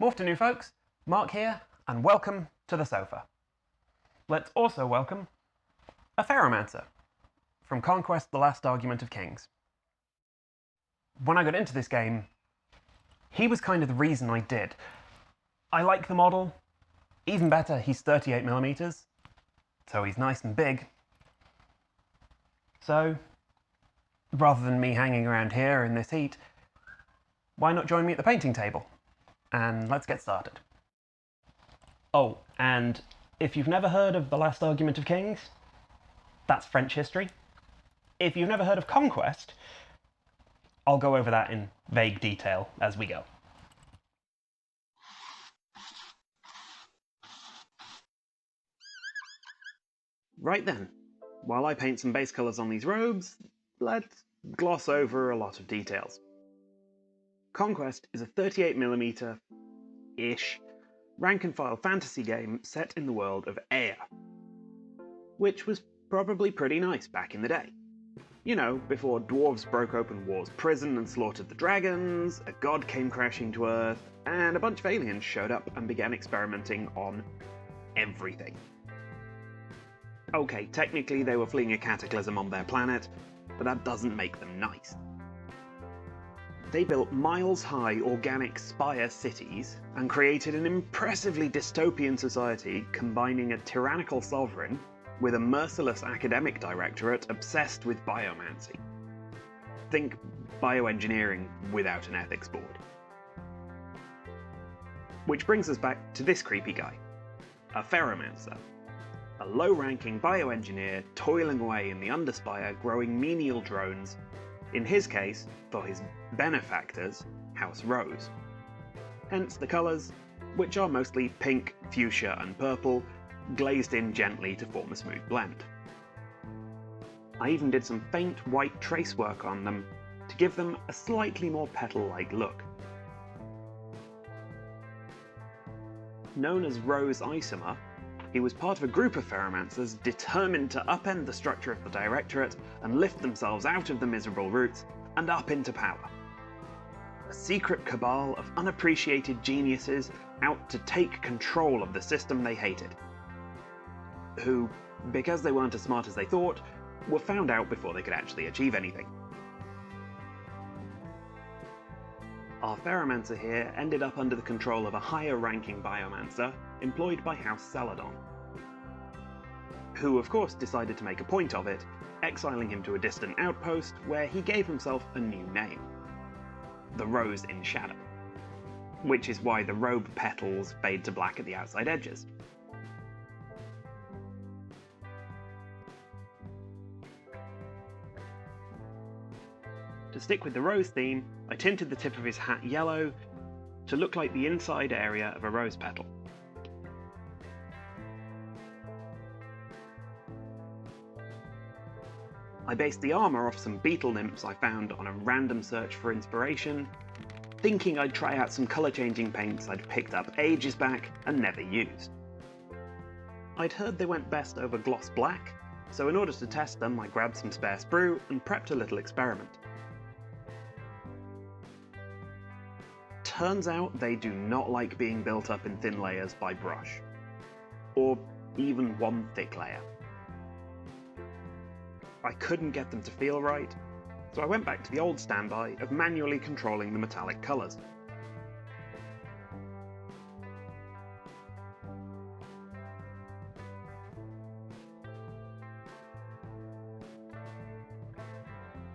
Afternoon folks, Mark here, and welcome to the sofa. Let's also welcome a Pheromancer from Conquest, The Last Argument of Kings. When I got into this game, he was kind of the reason I did. I like the model. Even better, he's 38mm, so he's nice and big. So, rather than me hanging around here in this heat, why not join me at the painting table? And let's get started. Oh, and if you've never heard of The Last Argument of Kings, that's French history. If you've never heard of Conquest, I'll go over that in vague detail as we go. Right then, while I paint some base colours on these robes, let's gloss over a lot of details. Conquest is a 38mm-ish rank-and-file fantasy game set in the world of Ea, which was probably pretty nice back in the day. You know, before dwarves broke open War's prison and slaughtered the dragons, a god came crashing to Earth, and a bunch of aliens showed up and began experimenting on everything. Okay, technically they were fleeing a cataclysm on their planet, but that doesn't make them nice. They built miles-high organic spire cities and created an impressively dystopian society combining a tyrannical sovereign with a merciless academic directorate obsessed with biomancy. Think bioengineering without an ethics board. Which brings us back to this creepy guy, a Pheromancer, a low-ranking bioengineer toiling away in the Underspire growing menial drones, in his case, for his benefactors, House Rose. Hence the colours, which are mostly pink, fuchsia and purple, glazed in gently to form a smooth blend. I even did some faint white trace work on them to give them a slightly more petal-like look. Known as Rose Isomer, he was part of a group of Pheromancers determined to upend the structure of the Directorate and lift themselves out of the miserable roots and up into power. A secret cabal of unappreciated geniuses out to take control of the system they hated, who, because they weren't as smart as they thought, were found out before they could actually achieve anything. Our Pheromancer here ended up under the control of a higher-ranking Biomancer employed by House Celadon, who of course decided to make a point of it, exiling him to a distant outpost where he gave himself a new name, the Rose in Shadow, which is why the robe petals fade to black at the outside edges. To stick with the rose theme, I tinted the tip of his hat yellow to look like the inside area of a rose petal. I based the armour off some beetle nymphs I found on a random search for inspiration, thinking I'd try out some colour-changing paints I'd picked up ages back and never used. I'd heard they went best over gloss black, so in order to test them I grabbed some spare sprue and prepped a little experiment. Turns out they do not like being built up in thin layers by brush, or even one thick layer. I couldn't get them to feel right, so I went back to the old standby of manually controlling the metallic colours.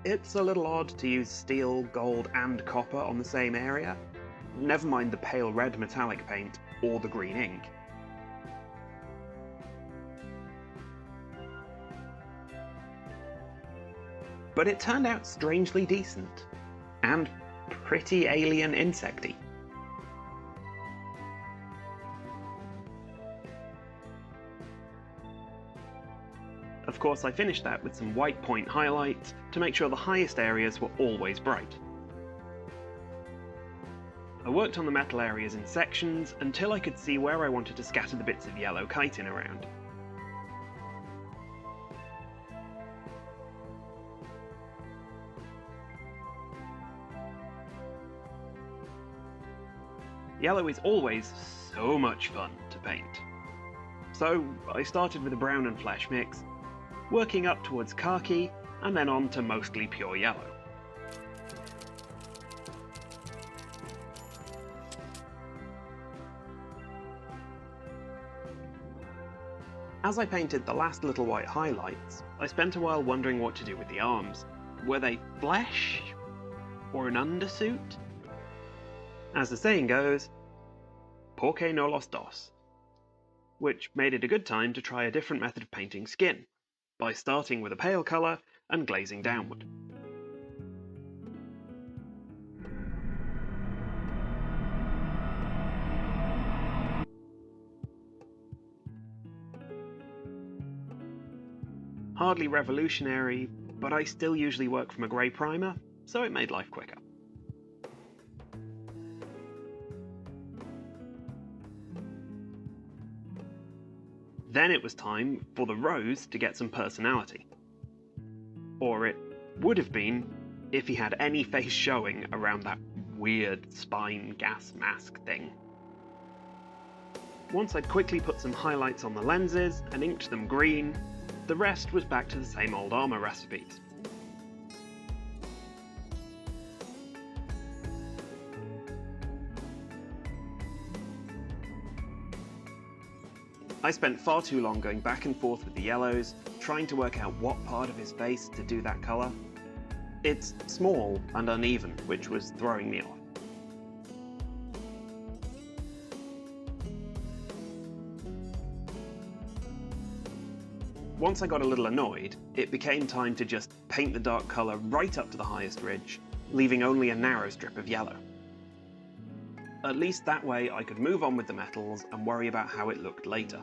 It's a little odd to use steel, gold and copper on the same area, never mind the pale red metallic paint or the green ink. But it turned out strangely decent, and pretty alien insecty. Of course, I finished that with some white point highlights to make sure the highest areas were always bright. I worked on the metal areas in sections until I could see where I wanted to scatter the bits of yellow chitin around. Yellow is always so much fun to paint. So I started with a brown and flesh mix, working up towards khaki, and then on to mostly pure yellow. As I painted the last little white highlights, I spent a while wondering what to do with the arms. Were they flesh? Or an undersuit? As the saying goes, porque no los dos. Which made it a good time to try a different method of painting skin, by starting with a pale colour and glazing downward. Hardly revolutionary, but I still usually work from a grey primer, so it made life quicker. Then it was time for the rose to get some personality. Or it would have been if he had any face showing around that weird spine gas mask thing. Once I'd quickly put some highlights on the lenses and inked them green, the rest was back to the same old armour recipes. I spent far too long going back and forth with the yellows, trying to work out what part of his face to do that colour. It's small and uneven, which was throwing me off. Once I got a little annoyed, it became time to just paint the dark colour right up to the highest ridge, leaving only a narrow strip of yellow. At least that way I could move on with the metals and worry about how it looked later.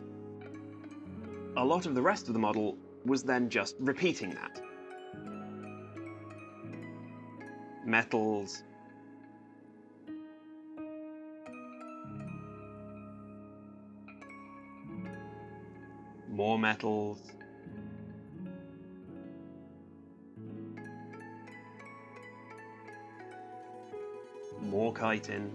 A lot of the rest of the model was then just repeating that. Metals. More metals. More chitin.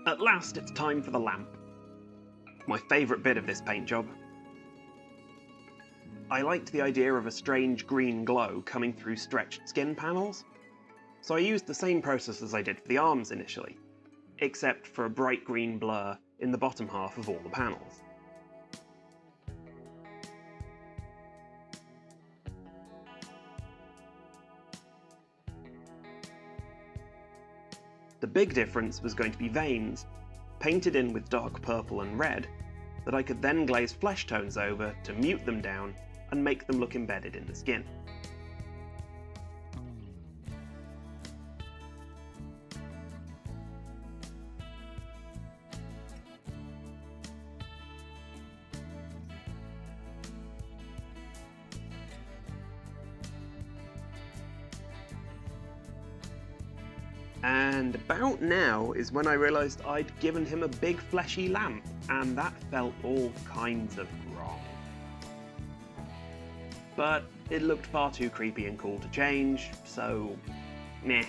At last, it's time for the lamp. My favourite bit of this paint job. I liked the idea of a strange green glow coming through stretched skin panels, so I used the same process as I did for the arms initially, except for a bright green blur in the bottom half of all the panels. The big difference was going to be veins, painted in with dark purple and red, that I could then glaze flesh tones over to mute them down and make them look embedded in the skin. And about now is when I realised I'd given him a big fleshy lamp, and that felt all kinds of wrong. But it looked far too creepy and cool to change, so meh.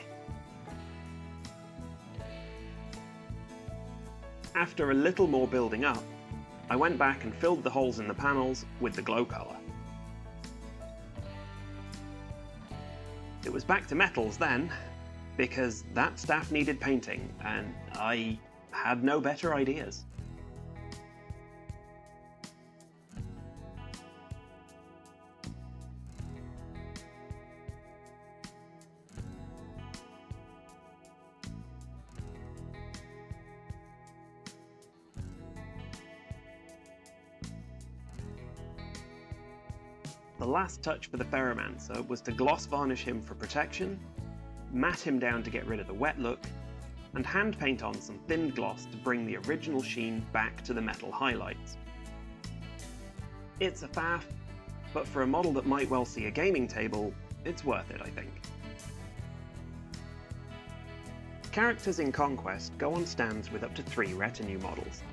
After a little more building up, I went back and filled the holes in the panels with the glow colour. It was back to metals then, because that staff needed painting, and I had no better ideas. The last touch for the Pheromancer was to gloss varnish him for protection, matte him down to get rid of the wet look, and hand paint on some thinned gloss to bring the original sheen back to the metal highlights. It's a faff, but for a model that might well see a gaming table, it's worth it, I think. Characters in Conquest go on stands with up to 3 retinue models.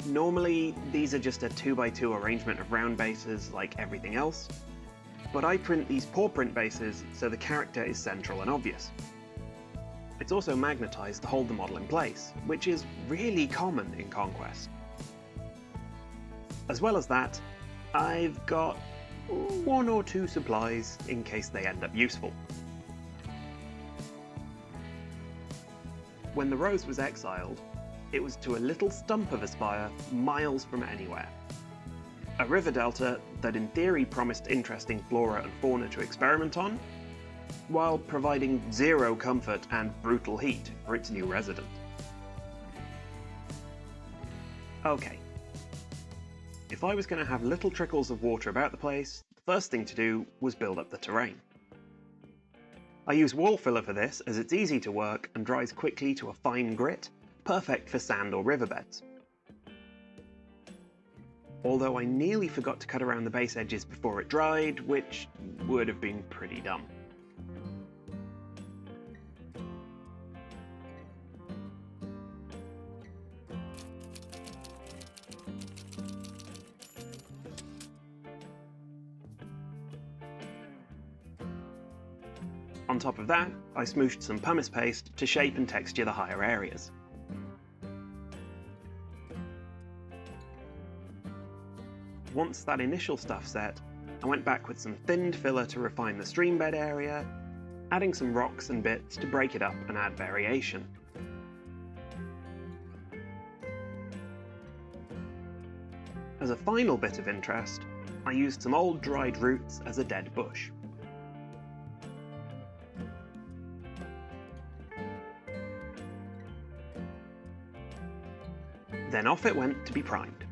Normally, these are just a 2x2 arrangement of round bases like everything else, but I print these paw print bases so the character is central and obvious. It's also magnetised to hold the model in place, which is really common in Conquest. As well as that, I've got 1 or 2 supplies in case they end up useful. When the Rose was exiled, it was to a little stump of a spire miles from anywhere. A river delta that in theory promised interesting flora and fauna to experiment on, while providing 0 comfort and brutal heat for its new resident. Okay. If I was going to have little trickles of water about the place, the first thing to do was build up the terrain. I use wall filler for this as it's easy to work and dries quickly to a fine grit, perfect for sand or riverbeds. Although I nearly forgot to cut around the base edges before it dried, which would have been pretty dumb. On top of that, I smooshed some pumice paste to shape and texture the higher areas. Once that initial stuff set, I went back with some thinned filler to refine the stream bed area, adding some rocks and bits to break it up and add variation. As a final bit of interest, I used some old dried roots as a dead bush. Then off it went to be primed.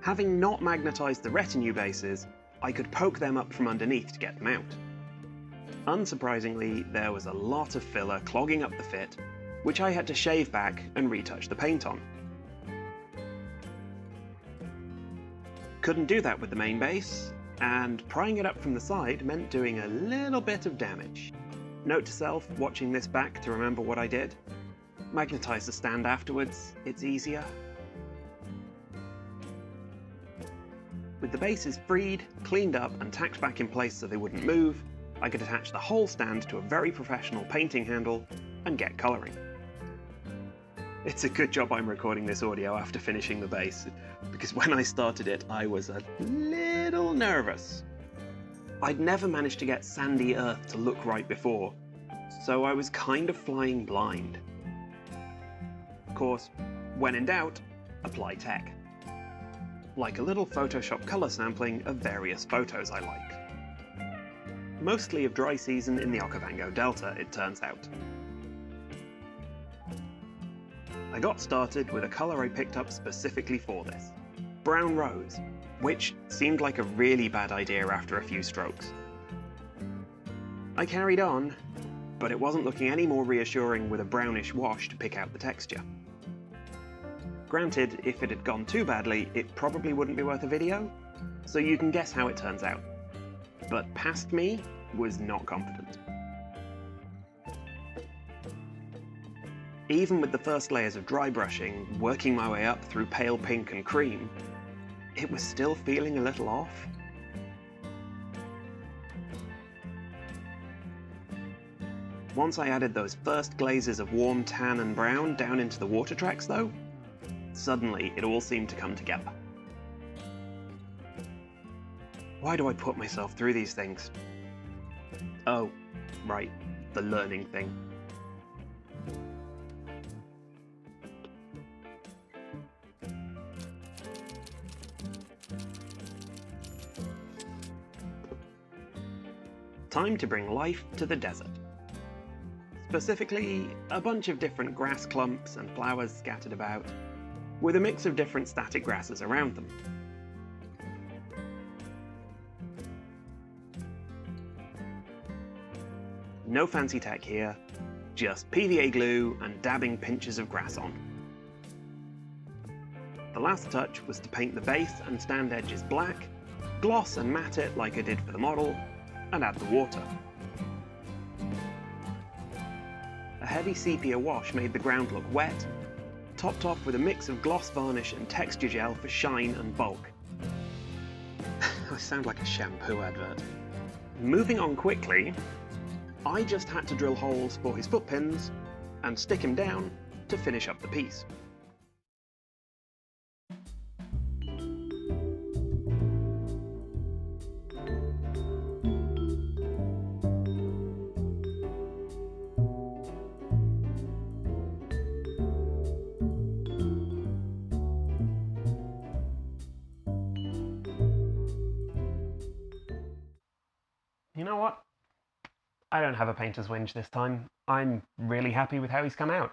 Having not magnetised the retinue bases, I could poke them up from underneath to get them out. Unsurprisingly, there was a lot of filler clogging up the fit, which I had to shave back and retouch the paint on. Couldn't do that with the main base, and prying it up from the side meant doing a little bit of damage. Note to self, watching this back to remember what I did. Magnetise the stand afterwards, it's easier. With the bases freed, cleaned up and tacked back in place so they wouldn't move, I could attach the whole stand to a very professional painting handle and get colouring. It's a good job I'm recording this audio after finishing the base, because when I started it I was a little nervous. I'd never managed to get sandy earth to look right before, so I was kind of flying blind. Of course, when in doubt, apply tech. Like a little Photoshop colour sampling of various photos I like. Mostly of dry season in the Okavango Delta, it turns out. I got started with a colour I picked up specifically for this, brown rose, which seemed like a really bad idea after a few strokes. I carried on, but it wasn't looking any more reassuring with a brownish wash to pick out the texture. Granted, if it had gone too badly, it probably wouldn't be worth a video, so you can guess how it turns out. But past me was not confident. Even with the first layers of dry brushing, working my way up through pale pink and cream, it was still feeling a little off. Once I added those first glazes of warm tan and brown down into the water tracks though, suddenly it all seemed to come together. Why do I put myself through these things? Oh, right, the learning thing. Time to bring life to the desert. Specifically, a bunch of different grass clumps and flowers scattered about, with a mix of different static grasses around them. No fancy tech here, just PVA glue and dabbing pinches of grass on. The last touch was to paint the base and stand edges black, gloss and matte it like I did for the model, and add the water. A heavy sepia wash made the ground look wet, topped off with a mix of gloss varnish and texture gel for shine and bulk. I sound like a shampoo advert. Moving on quickly, I just had to drill holes for his foot pins and stick him down to finish up the piece. You know what? I don't have a painter's whinge this time. I'm really happy with how he's come out.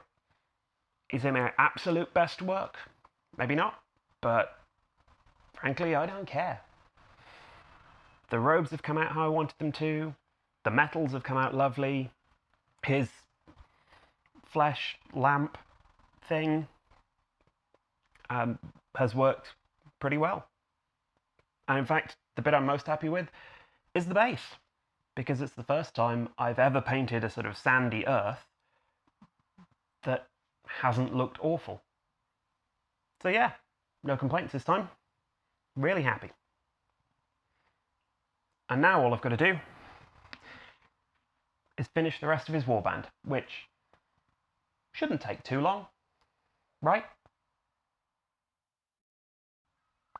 Is it my absolute best work? Maybe not, but frankly, I don't care. The robes have come out how I wanted them to. The metals have come out lovely. His flesh lamp thing has worked pretty well. And in fact, the bit I'm most happy with is the base, because it's the first time I've ever painted a sort of sandy earth that hasn't looked awful. So yeah, no complaints this time. Really happy. And now all I've got to do is finish the rest of his warband, which shouldn't take too long, right?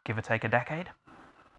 Give or take a decade.